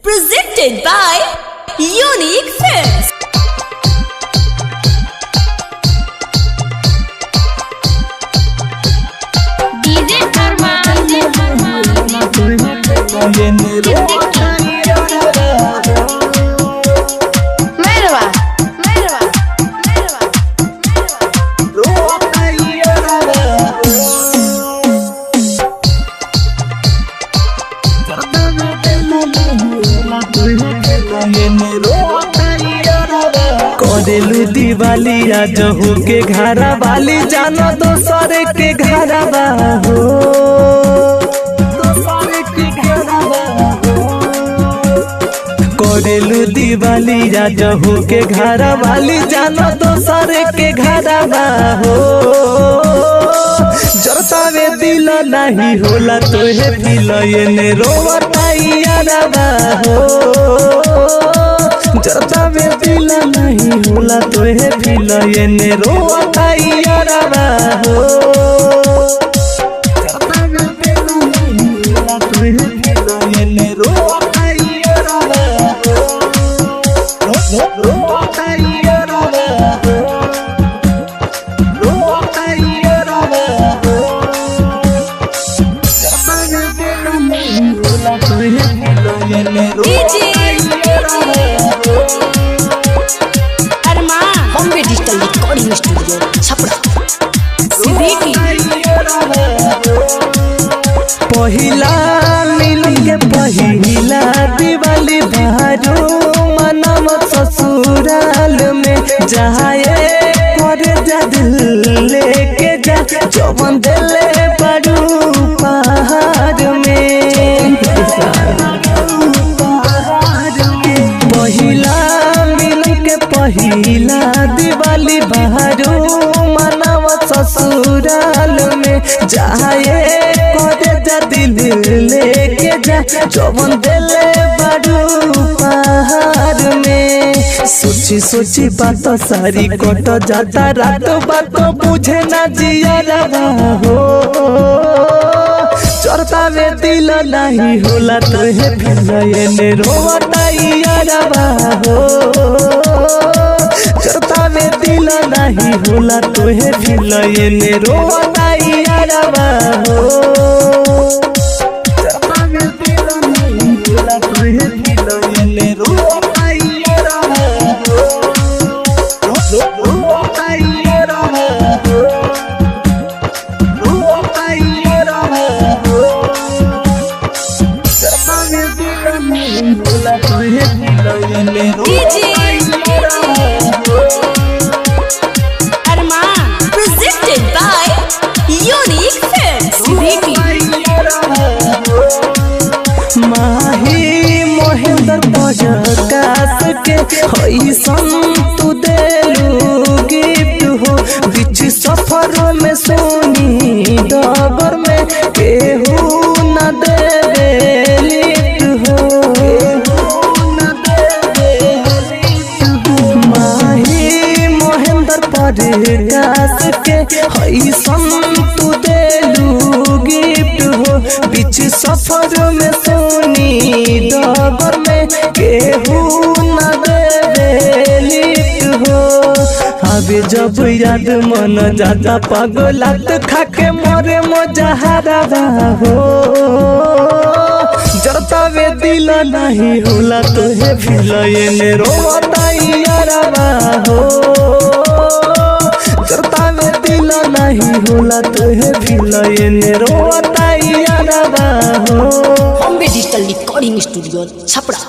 Presented by Unique Films. DJ Arman Merhaba. करेलू दिवाली आज हो के घरा वाली जानो दोसर के घरा हो करेलू दिवाली आज हो के घरा वाली जानो दोसर के घरा हो जरतावे दिल नहीं होला तोहे दिल ये रोवता यारबा हो जरतावे दिल नहीं होला तोहे दिल ये रोवता यारबा हो जरतावे दिल नहीं होला तोहे दिल ये रोवता यारबा हो रोवता यारबा हो रोवता यारबा हो जरतावे दिल नहीं होला तोहे दिल ये DJ Arman Bombay Digital Recording Studio Chapra Siddiqui पहिला मिलन के पहिला दिवाली भारो मनम ससुराल में जाए कर जा दिल लेके जा जवन दिले बड़ू पहाड़ में पहिला मिलन के पहिला दिवाली भारो मनम ससुराल में जाए दिल लेके जा जवन दिले बड़ू पहाड़ में सोची सोची बात सारी कट जाता रात बात बुझे ना जिया हो चरता में दिल नहीं होला तोहे दिल ये रोवता यारबा हो चरता में दिल नहीं होला तोहे दिल ये रोवता यारबा हो DJ Arman Presented by Unique Films. Siddiqui माही मोहिंदर बजकास के ऐसन तू देलू गिफ्ट हो बीच सफर में सोनी डगर में केहू न देवे लिफ्ट हो माही मोहिंदर बजकास के ऐसन तू देलू गिफ्ट हो बीच सफर में सोनी डगर में केहू न देवे लिफ्ट हो अबे जब याद मन जाता पगलात खाके मोरे मोजहारा हो जरतावे दिल नहीं होला तोहे दिल ये रोवता यारबा हो जरतावे दिल नहीं होला तोहे दिल ये रोवता यारबा हो Bombay Digital Recording Studio Chapra